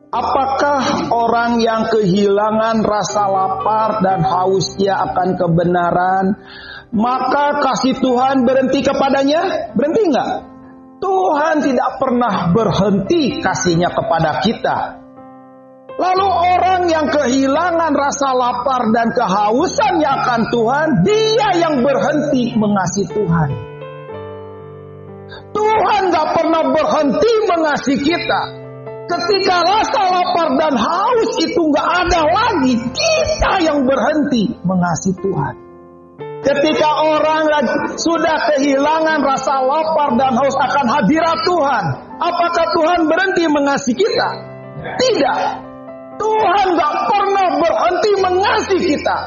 Apakah orang yang kehilangan rasa lapar dan hausnya akan kebenaran, maka kasih Tuhan berhenti kepadanya? Berhenti enggak? Tuhan tidak pernah berhenti kasihnya kepada kita. Lalu orang yang kehilangan rasa lapar dan kehausannya akan Tuhan, dia yang berhenti mengasihi Tuhan. Tuhan gak pernah berhenti mengasihi kita. Ketika rasa lapar dan haus itu gak ada lagi, kita yang berhenti mengasihi Tuhan. Ketika orang sudah kehilangan rasa lapar dan haus akan hadirat Tuhan, apakah Tuhan berhenti mengasihi kita? Tidak. Tuhan gak pernah berhenti mengasihi kita.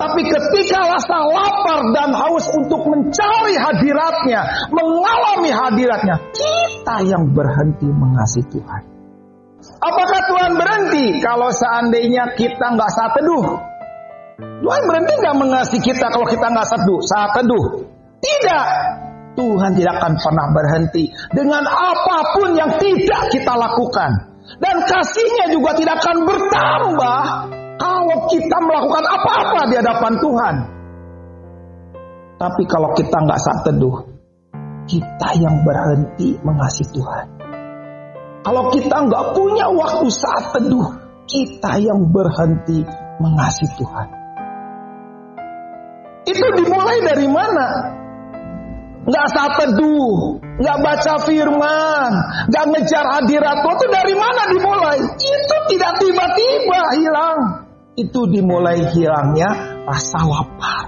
Tapi ketika rasa lapar dan haus untuk mencari hadiratnya, mengalami hadiratnya, kita yang berhenti mengasihi Tuhan. Apakah Tuhan berhenti kalau seandainya kita gak saat teduh? Tuhan berhenti gak mengasihi kita kalau kita gak saat teduh? Tidak. Tuhan tidak akan pernah berhenti dengan apapun yang tidak kita lakukan. Dan kasihnya juga tidak akan bertambah kalau kita melakukan apa-apa di hadapan Tuhan. Tapi kalau kita nggak saat teduh, kita yang berhenti mengasihi Tuhan. Kalau kita nggak punya waktu saat teduh, kita yang berhenti mengasihi Tuhan. Itu dimulai dari mana? Nggak saat teduh, nggak baca firman, nggak ngejar hadirat Tuhan, itu dari mana dimulai? Itu tidak tiba-tiba hilang. Itu dimulai hilangnya rasa lapar,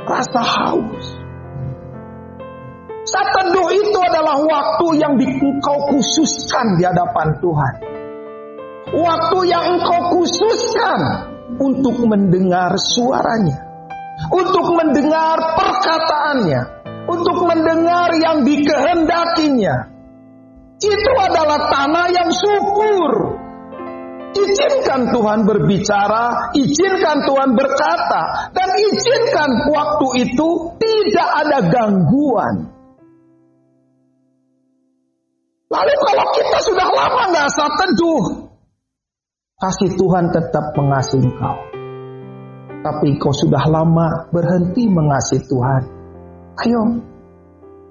rasa haus. Saat teduh itu adalah waktu yang engkau khususkan di hadapan Tuhan. Waktu yang engkau khususkan untuk mendengar suaranya, untuk mendengar perkataannya, untuk mendengar yang dikehendakinya. Itu adalah tanah yang subur. Izinkan Tuhan berbicara, izinkan Tuhan berkata, dan izinkan waktu itu tidak ada gangguan. Lalu kalau kita sudah lama gak saat teduh, kasih Tuhan tetap mengasihi engkau. Tapi engkau sudah lama berhenti mengasihi Tuhan. Ayo,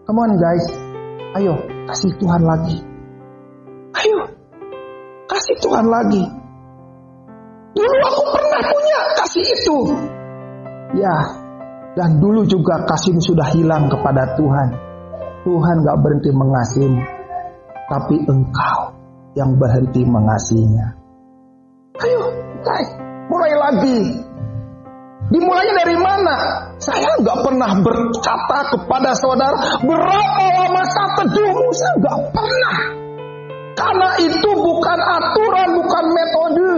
come on guys, ayo kasih Tuhan lagi. Ayo, kasih Tuhan lagi. Dulu aku pernah punya kasih itu. Ya, dan dulu juga kasihmu sudah hilang kepada Tuhan. Tuhan gak berhenti mengasihimu, tapi engkau yang berhenti mengasihinya. Ayo guys, mulai lagi. Dimulainya dari mana? Saya nggak pernah berkata kepada saudara, berapa lama saat teduhmu? Saya nggak pernah. Karena itu bukan aturan, bukan metode.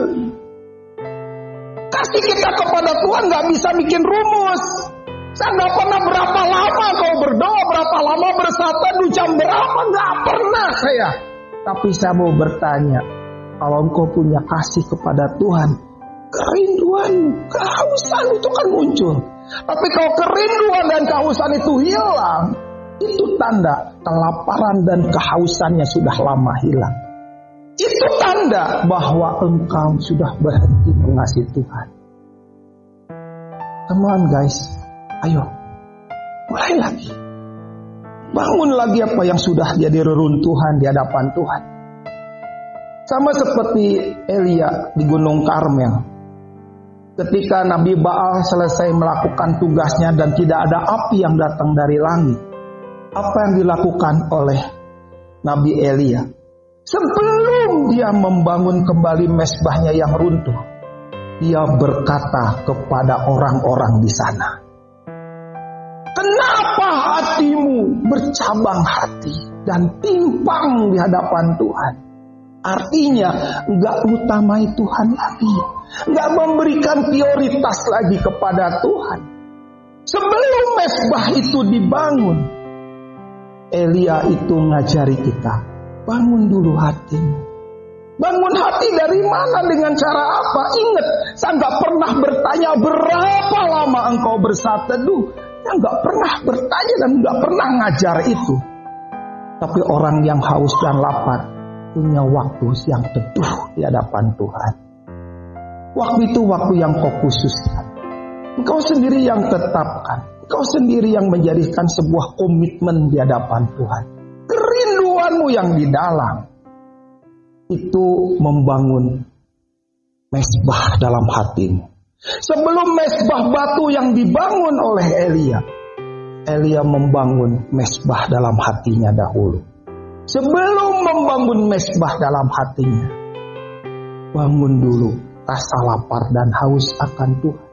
Kasih kita kepada Tuhan nggak bisa bikin rumus. Saya nggak pernah berapa lama kau berdoa, berapa lama bersaat teduh, jam berapa, nggak pernah saya. Tapi saya mau bertanya, kalau engkau punya kasih kepada Tuhan, kerinduan, kehausan itu kan muncul. Tapi kalau kerinduan dan kehausan itu hilang, itu tanda kelaparan dan kehausannya sudah lama hilang. Itu tanda bahwa engkau sudah berhenti mengasihi Tuhan. Come on guys, ayo, mulai lagi. Bangun lagi apa yang sudah jadi reruntuhan di hadapan Tuhan. Sama seperti Elia di Gunung Karmel. Ketika Nabi Baal selesai melakukan tugasnya dan tidak ada api yang datang dari langit, apa yang dilakukan oleh Nabi Elia? Sebelum dia membangun kembali mezbahnya yang runtuh, dia berkata kepada orang-orang di sana, "Kenapa hatimu bercabang hati dan timpang di hadapan Tuhan?" Artinya enggak utamai Tuhan lagi, enggak memberikan prioritas lagi kepada Tuhan. Sebelum mezbah itu dibangun, Elia itu ngajari kita, bangun dulu hatimu. Bangun hati dari mana, dengan cara apa? Ingat, saya enggak pernah bertanya berapa lama engkau bersaat teduh. Saya enggak pernah bertanya dan enggak pernah ngajar itu. Tapi orang yang haus dan lapar, punya waktu yang teduh di hadapan Tuhan. Waktu itu waktu yang kau khususkan. Engkau sendiri yang tetapkan. Engkau sendiri yang menjadikan sebuah komitmen di hadapan Tuhan. Kerinduanmu yang di dalam itu membangun mesbah dalam hatimu. Sebelum mesbah batu yang dibangun oleh Elia membangun mesbah dalam hatinya dahulu. Sebelum membangun mesbah dalam hatinya, bangun dulu rasa lapar dan haus akan Tuhan.